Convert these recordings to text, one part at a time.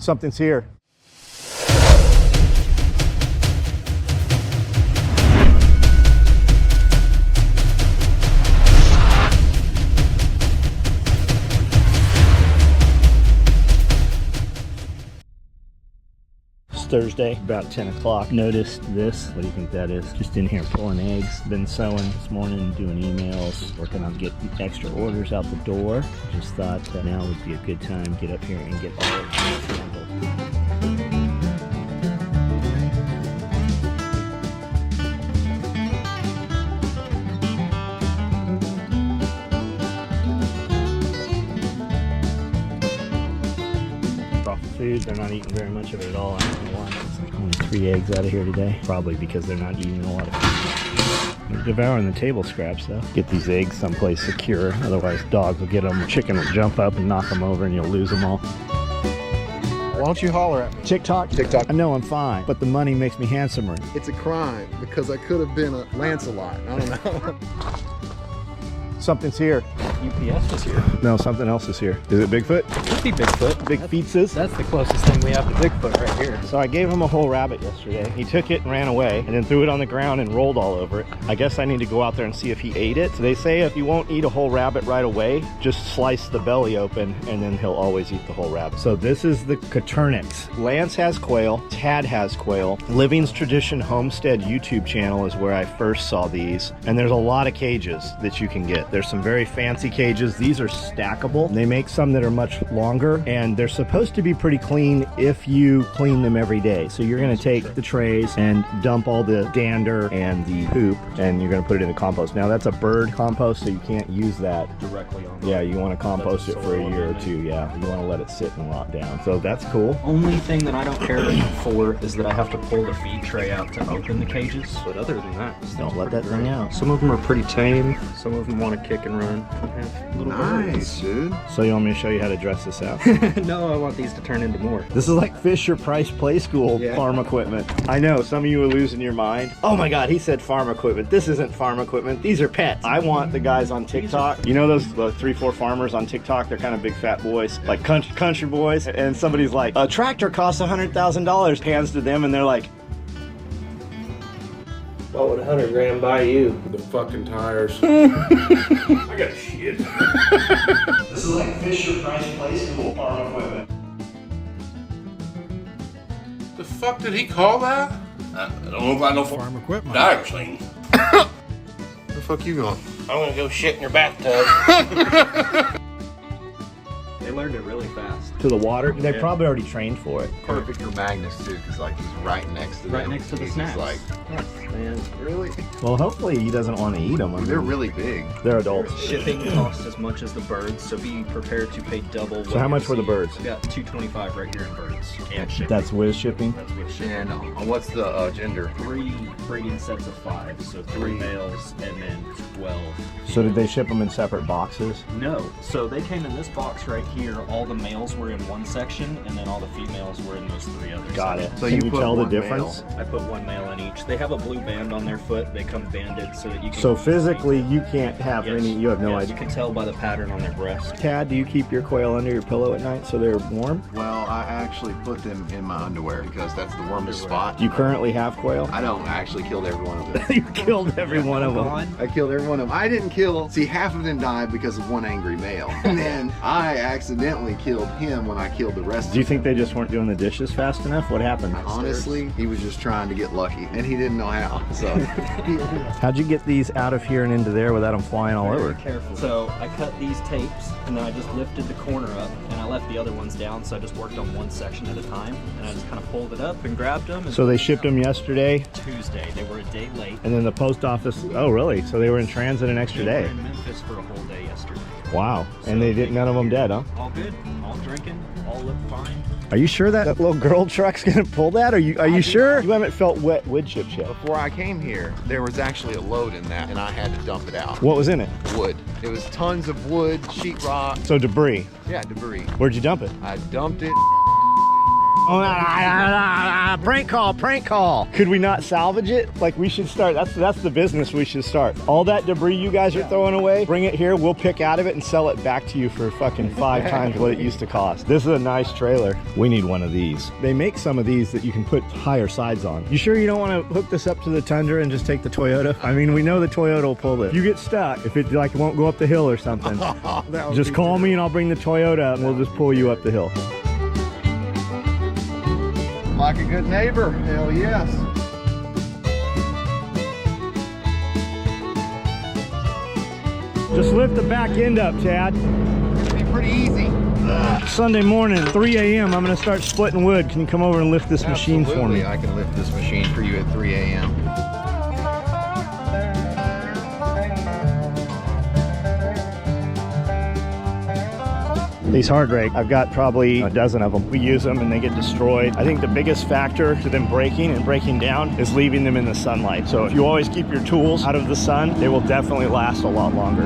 Something's here. Thursday, about 10 o'clock. Noticed this. What do you think that is? Just in here pulling eggs. Been sewing this morning, doing emails, working on getting extra orders out the door. Just thought now would be a good time to get up here and get all of this handled. Food. They're not eating very much of it at all. I don't know why. It's only 3 eggs out of here today. Probably because they're not eating a lot of food. They're devouring the table scraps though. Get these eggs someplace secure. Otherwise dogs will get them. Chicken will jump up and knock them over and you'll lose them all. Why don't you holler at me? TikTok? TikTok. I know I'm fine, but the money makes me handsomer. It's a crime because I could have been a Lancelot. I don't know. Something's here. UPS was here. No, something else is here. Is it Bigfoot? It could be Bigfoot. Big feetses? That's the closest thing we have to Bigfoot right here. So I gave him a whole rabbit yesterday. He took it and ran away and then threw it on the ground and rolled all over it. I guess I need to go out there and see if he ate it. So they say if you won't eat a whole rabbit right away, just slice the belly open and then he'll always eat the whole rabbit. So this is the Caturnix. Lance has quail, Tad has quail. Living's Tradition Homestead YouTube channel is where I first saw these. And there's a lot of cages that you can get. There's some very fancy cages. These are stackable. They make some that are much longer and they're supposed to be pretty clean if you clean them every day. So you're going to take the trays and dump all the dander and the poop and you're going to put it in the compost. Now that's a bird compost, so you can't use that Directly on. Yeah, you want to compost it for a year or two. Yeah, you want to let it sit and rot down. So that's cool. Only thing that I don't care for is that I have to pull the feed tray out to open the cages. But other than that, Don't let that thing out. some of them are pretty tame. Some of them want to kick and run. Have little Nice, dude. So you want me to show you how to dress this out? birds. No, I want these to turn into more. This is like Fisher Price Play School farm equipment. I know, some of you are losing your mind. Oh my God, he said farm equipment. This isn't farm equipment. These are pets. I want the guys on TikTok. You know those 3-4 farmers on TikTok? They're kind of big fat boys, like country boys. And somebody's like, a tractor costs $100,000. Hands to them and they're like, what would 100 grand buy you? The fucking tires. I got shit. this is like Fisher Price Play School farm equipment. The fuck did he call that? I don't know if I know Farm equipment. tire clean. Where the fuck you going? I'm gonna go shit in your bathtub. They learned it really fast. To the water? They probably already trained for it. Perfect for Magnus too, because like he's right next to them. Right next to the He's snacks. like, Man, really? Well, hopefully he doesn't want to eat them. I mean, They're really big. they're adults. shipping costs as much as the birds, so be prepared to pay double. So how much were the birds? We got $225 right here in birds and shipping. That's with shipping? That's with shipping. And what's the gender? 3 breeding sets of 5, so 3 males and then 12. So did they ship them in separate boxes? No, so they came in this box right here. All the males were in one section, and then all the females were in those 3 others. Got it. So Can you you put tell the one difference? I put 1 male in each. They have a blue band on their foot. They come banded so that you can. So physically, you can't have Yes. any. You have no Yes, idea. You can tell by the pattern on their breast. Tad, do you keep your quail under your pillow at night so they're warm? Well, I actually put them in my underwear because that's the warmest spot. Do you currently have quail? I don't. I actually killed every one of them. You killed every one of them. I killed every one of them. I didn't kill. See, half of them died because of one angry male, and then I accidentally killed him when I killed the rest. Do you think they just weren't doing the dishes fast enough? What happened? Honestly, he was just trying to get lucky, and he didn't know how. So, How'd you get these out of here and into there without them flying all over? Very careful. So I cut these tapes, and then I just lifted the corner up, and I left the other ones down. So I just worked on one section at a time, and I just kind of pulled it up and grabbed them. And So they shipped them yesterday, Tuesday. They were a day late. and then the post office. Oh, really? So they were in transit an extra They were day. in Memphis for a whole day yesterday. Wow. And they didn't. None of them dead, huh? All good, all drinking, all look fine. Are you sure that little girl truck's gonna pull that? Are you sure? You haven't felt wet wood chips yet. before I came here, there was actually a load in that, and I had to dump it out. What was in it? Wood. It was tons of wood, sheetrock. So debris. Yeah, debris. Where'd you dump it? I dumped it Prank call, prank call. Could we not salvage it? Like, we should start, that's the business we should start. All that debris you guys are throwing away, bring it here, we'll pick out of it and sell it back to you for fucking 5 times what it used to cost. This is a nice trailer. We need one of these. They make some of these that you can put higher sides on. You sure you don't want to hook this up to the Tundra and just take the Toyota? I mean, we know the Toyota will pull this. You get stuck, if it like won't go up the hill or something, just call me and I'll bring the Toyota and we'll just pull you up the hill. Like a good neighbor, hell yes. Just lift the back end up, Chad. It's gonna be pretty easy. Sunday morning, 3 a.m. I'm gonna start splitting wood. Can you come over and lift this machine for me? I can lift this machine for you at 3 a.m. These hard rake, I've got probably a dozen of them. We use them and they get destroyed. I think the biggest factor to them breaking and breaking down is leaving them in the sunlight. So if you always keep your tools out of the sun, they will definitely last a lot longer.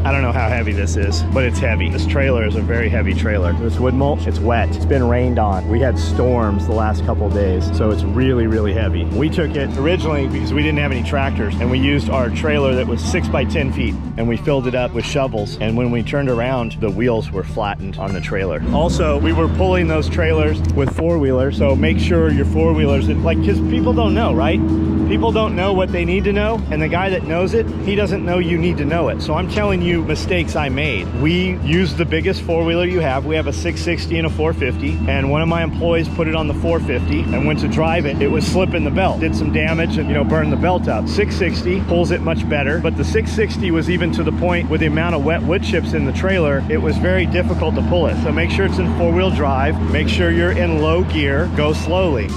I don't know how heavy this is, but it's heavy. This trailer is a very heavy trailer. This wood mulch, it's wet. It's been rained on. We had storms the last couple of days, so it's really, really heavy. We took it originally because we didn't have any tractors, and we used our trailer that was 6 by 10 feet, and we filled it up with shovels. And when we turned around, the wheels were flattened on the trailer. Also, we were pulling those trailers with four-wheelers, so make sure your four-wheelers, like, because people don't know, right? People don't know what they need to know, and the guy that knows it, he doesn't know you need to know it. So I'm telling you mistakes I made. We used the biggest four-wheeler you have. We have a 660 and a 450, and one of my employees put it on the 450 and went to drive it. It was slipping the belt, did some damage and, you know, burned the belt up. 660 pulls it much better, but the 660 was even to the point with the amount of wet wood chips in the trailer, it was very difficult to pull it. So make sure it's in four-wheel drive, make sure you're in low gear, go slowly.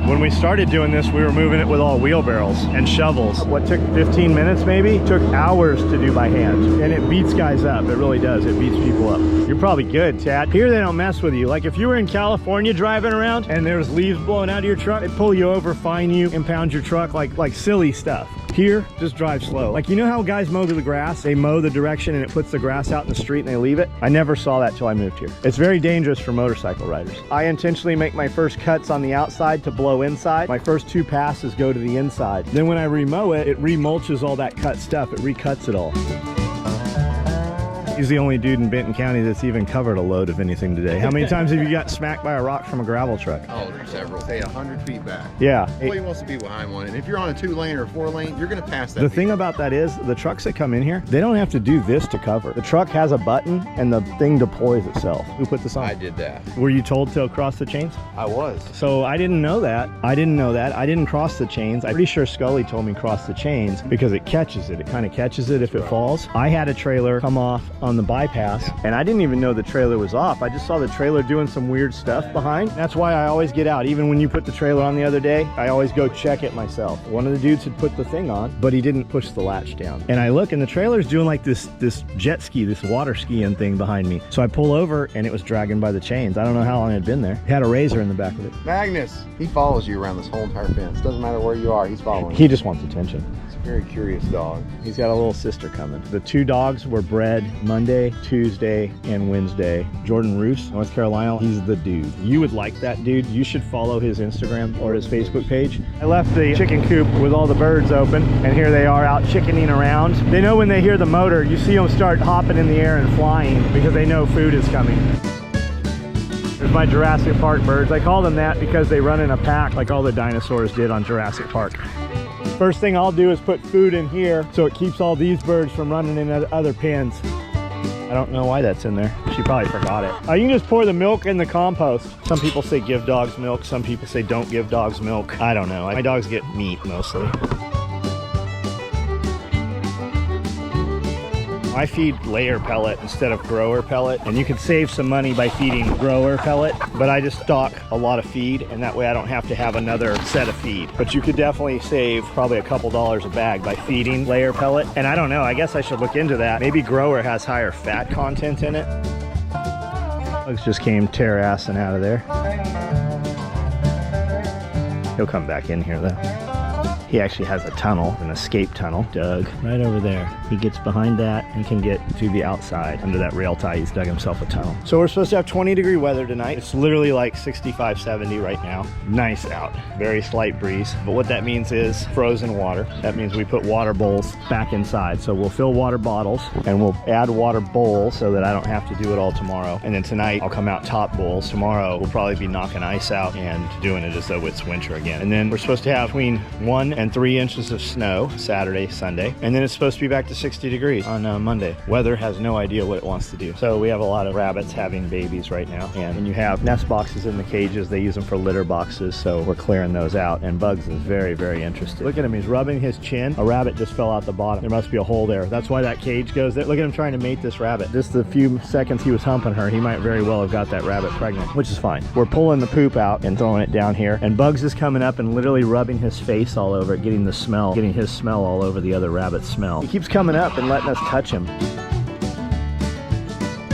When we started doing this, we were moving it with all wheelbarrows and shovels. What took 15 minutes maybe, took hours to do by hand. And it beats guys up, it really does. It beats people up. You're probably good, Chad. Here they don't mess with you. Like if you were in California driving around and there was leaves blowing out of your truck, they'd pull you over, fine you, impound your truck, like silly stuff. Here, just drive slow. Like, you know how guys mow the grass? They mow the direction and it puts the grass out in the street and they leave it? I never saw that till I moved here. It's very dangerous for motorcycle riders. I intentionally make my first cuts on the outside to blow inside. My first 2 passes go to the inside. Then when I remow it, it remulches all that cut stuff. It recuts it all. He's the only dude in Benton County that's even covered a load of anything today. How many times have you got smacked by a rock from a gravel truck? Oh, several. Say 100 feet back. Yeah. Nobody wants to be behind one. And if you're on a 2-lane or 4-lane, you're going to pass that. The thing about that is, the trucks that come in here, they don't have to do this to cover. The truck has a button and the thing deploys itself. Who put this on? I did that. Were you told to cross the chains? I was. So I didn't know that. I didn't cross the chains. I'm pretty sure Scully told me cross the chains because it catches it. It kind of catches it if it falls. I had a trailer come off on the bypass. And I didn't even know the trailer was off. I just saw the trailer doing some weird stuff behind. That's why I always get out. Even when you put the trailer on the other day, I always go check it myself. One of the dudes had put the thing on, but he didn't push the latch down. And I look and the trailer's doing like this jet ski, this water skiing thing behind me. So I pull over and it was dragging by the chains. I don't know how long it had been there. It had a razor in the back of it. Magnus, he follows you around this whole entire fence. Doesn't matter where you are, he's following you. He just wants attention. Very curious dog. He's got a little sister coming. The 2 dogs were bred Monday, Tuesday, and Wednesday. Jordan Roos, North Carolina, he's the dude. You would like that dude. You should follow his Instagram or his Facebook page. I left the chicken coop with all the birds open, and here they are out chickening around. They know when they hear the motor, you see them start hopping in the air and flying because they know food is coming. There's my Jurassic Park birds. I call them that because they run in a pack like all the dinosaurs did on Jurassic Park. First thing I'll do is put food in here so it keeps all these birds from running in other pens. I don't know why that's in there. She probably forgot it. You can just pour the milk in the compost. Some people say give dogs milk. Some people say don't give dogs milk. I don't know. My dogs get meat mostly. I feed layer pellet instead of grower pellet, and you can save some money by feeding grower pellet, but I just stock a lot of feed, and that way I don't have to have another set of feed. But you could definitely save probably a couple dollars a bag by feeding layer pellet, and I don't know, I guess I should look into that. Maybe grower has higher fat content in it. Bugs just came tear-assing out of there. He'll come back in here though. He actually has a tunnel, an escape tunnel, dug right over there. He gets behind that and can get to the outside. Under that rail tie, he's dug himself a tunnel. So we're supposed to have 20-degree weather tonight. It's literally like 65, 70 right now. Nice out, very slight breeze. But what that means is frozen water. That means we put water bowls back inside. So we'll fill water bottles and we'll add water bowls so that I don't have to do it all tomorrow. And then tonight I'll come out top bowls. Tomorrow we'll probably be knocking ice out and doing it as though it's winter again. And then we're supposed to have between 1 and 3 inches of snow Saturday, Sunday. And then it's supposed to be back to 60 degrees on Monday. Weather has no idea what it wants to do. So we have a lot of rabbits having babies right now. And when you have nest boxes in the cages, they use them for litter boxes. So we're clearing those out. And Bugs is very, very interested. Look at him, he's rubbing his chin. A rabbit just fell out the bottom. There must be a hole there. That's why that cage goes there. Look at him trying to mate this rabbit. Just the few seconds he was humping her, he might very well have got that rabbit pregnant, which is fine. We're pulling the poop out and throwing it down here. And Bugs is coming up and literally rubbing his face all over it, getting the smell, getting his smell all over the other rabbit's smell. He keeps coming up and letting us touch him.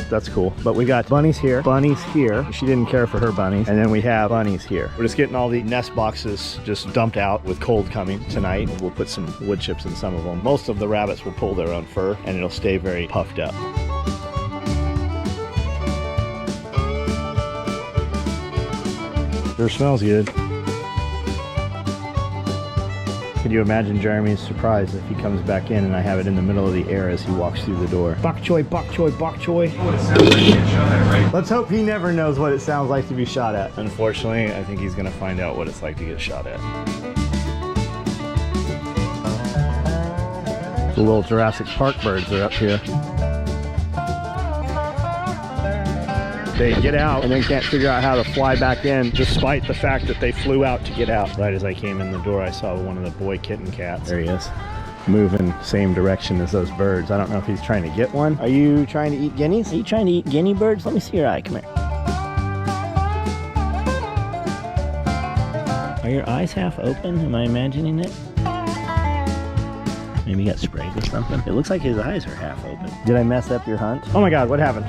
That's cool. But we got bunnies here, bunnies here. She didn't care for her bunnies. And then we have bunnies here. We're just getting all the nest boxes just dumped out with cold coming tonight. We'll put some wood chips in some of them. Most of the rabbits will pull their own fur and it'll stay very puffed up. Sure smells good. Could you imagine Jeremy's surprise if he comes back in and I have it in the middle of the air as he walks through the door? Bok choy, bok choy, bok choy. What it sounds like to get shot at, right? Let's hope he never knows what it sounds like to be shot at. Unfortunately, I think he's gonna find out what it's like to get shot at. The little Jurassic Park birds are up here. They get out and then can't figure out how to fly back in, despite the fact that they flew out to get out. Right as I came in the door, I saw one of the boy kitten cats. There he is, moving same direction as those birds. I don't know if he's trying to get one. Are you trying to eat guineas? Are you trying to eat guinea birds? Let me see your eye. Come here. Are your eyes half open? Am I imagining it? Maybe he got sprayed with something. It looks like his eyes are half open. Did I mess up your hunt? Oh my God, what happened?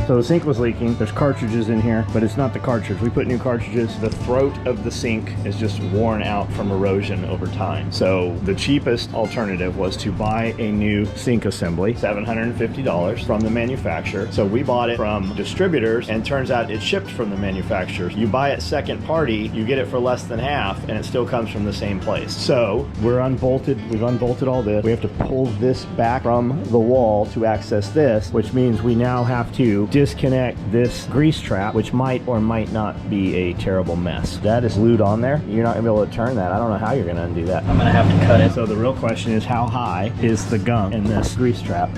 So the sink was leaking. There's cartridges in here, but it's not the cartridge. We put new cartridges. The throat of the sink is just worn out from erosion over time. So the cheapest alternative was to buy a new sink assembly, $750 from the manufacturer. So we bought it from distributors, and turns out it's shipped from the manufacturer. You buy it second party, you get it for less than half, and it still comes from the same place. So we're unbolted. We've unbolted all this. We have to pull this back from the wall to access this, which means we now have to disconnect this grease trap, which might or might not be a terrible mess. That is glued on there. You're not gonna be able to turn that. I don't know how you're gonna undo that. I'm gonna have to cut it. So the real question is, how high is the gunk in this grease trap?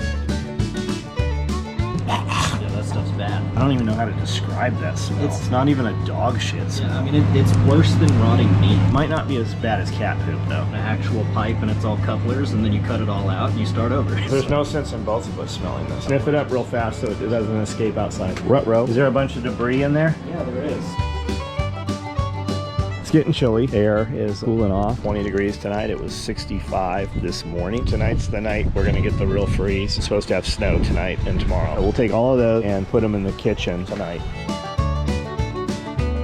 Yeah, that stuff's bad. I don't even know how to describe that smell. It's not even a dog shit smell. Yeah, I mean, it's worse than rotting meat. Might not be as bad as cat poop though. An actual pipe and it's all couplers, and then you cut it all out and you start over. There's no sense in both of us smelling this. Sniff it up real fast so it doesn't escape outside. Ruh-roh. Is there a bunch of debris in there? Yeah, there is. It's getting chilly. Air is cooling off. 20 degrees tonight. It was 65 this morning. Tonight's the night we're gonna get the real freeze. It's supposed to have snow tonight and tomorrow. So we'll take all of those and put them in the kitchen tonight.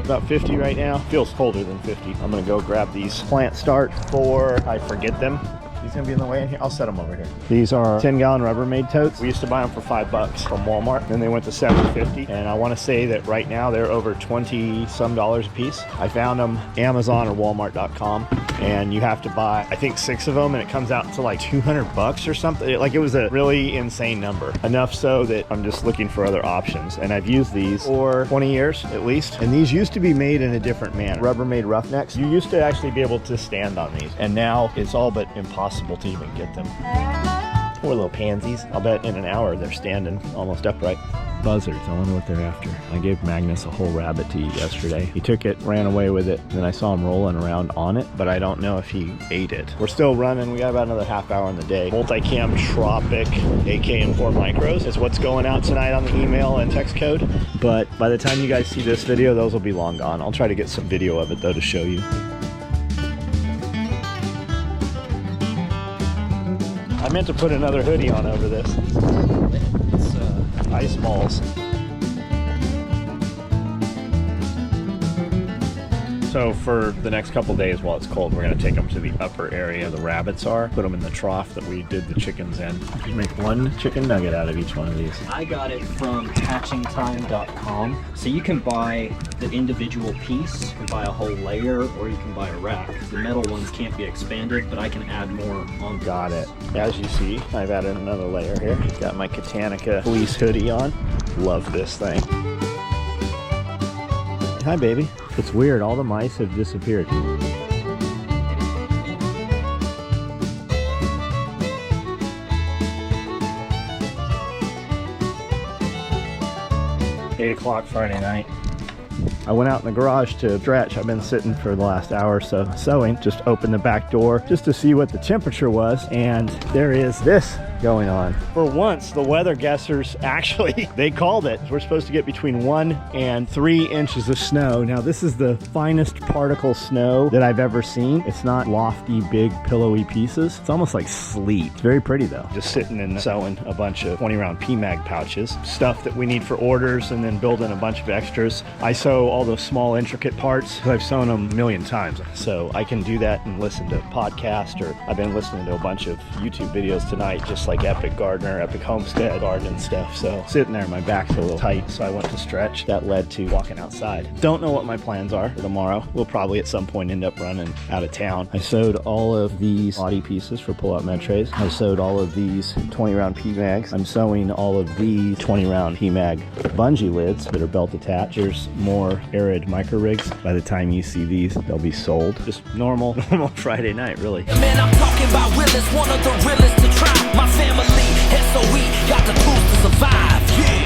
About 50 right now. Feels colder than 50. I'm gonna go grab these plant start before I forget them. He's gonna be in the way in here. I'll set them over here. These are 10-gallon Rubbermaid totes. We used to buy them for $5 from Walmart. Then they went to $7.50. And I wanna say that right now they're over $20-some a piece. I found them Amazon or Walmart.com. And you have to buy, I think, 6 of them, and it comes out to like $200 or something. Like, it was a really insane number. Enough so that I'm just looking for other options. And I've used these for 20 years at least. And these used to be made in a different manner. Rubbermaid Roughnecks. You used to actually be able to stand on these. And now it's all but impossible to even get them. Poor little pansies. I'll bet in an hour they're standing almost upright. Buzzards, I wonder what they're after. I gave Magnus a whole rabbit to eat yesterday. He took it, ran away with it, and then I saw him rolling around on it, but I don't know if he ate it. We're still running. We got about another half hour in the day. Multicam Tropic AKM4 Micros is what's going out tonight on the email and text code. But by the time you guys see this video, those will be long gone. I'll try to get some video of it though to show you. I meant to put another hoodie on over this. It's Ice balls. So for the next couple days while it's cold, we're gonna take them to the upper area the rabbits are, put them in the trough that we did the chickens in. You make one chicken nugget out of each one of these. I got it from hatchingtime.com. So you can buy the individual piece, you can buy a whole layer, or you can buy a rack. The metal ones can't be expanded, but I can add more on. Got it. As you see, I've added another layer here. Got my Katanica fleece hoodie on. Love this thing. Hi, baby. It's weird. All the mice have disappeared. $8 Friday night. I went out in the garage to stretch. I've been sitting for the last hour or so sewing. Just opened the back door just to see what the temperature was, and there is this going on. For once, the weather guessers actually, they called it. We're supposed to get between 1 and 3 inches of snow. Now, this is the finest particle snow that I've ever seen. It's not lofty, big, pillowy pieces. It's almost like sleet. It's very pretty though. Just sitting and sewing a bunch of 20-round PMAG pouches, stuff that we need for orders, and then building a bunch of extras. I sew all those small intricate parts. I've sewn them a million times, so I can do that and listen to podcasts, or I've been listening to a bunch of YouTube videos tonight, just like Epic Gardener, Epic Homestead, gardening stuff. So sitting there, my back's a little tight, so I went to stretch. That led to walking outside. Don't know what my plans are for tomorrow. We'll probably at some point end up running out of town. I sewed all of these body pieces for pull-out med trays. I sewed all of these 20-round PMAGs. I'm sewing all of these 20-round PMAG bungee lids that are belt attached. There's more arid micro rigs. By the time you see these, they'll be sold. Just normal Friday night, really. Man, I'm talking about Willis, one of the realest to try. My family, SOE, got the tools to survive. Yeah.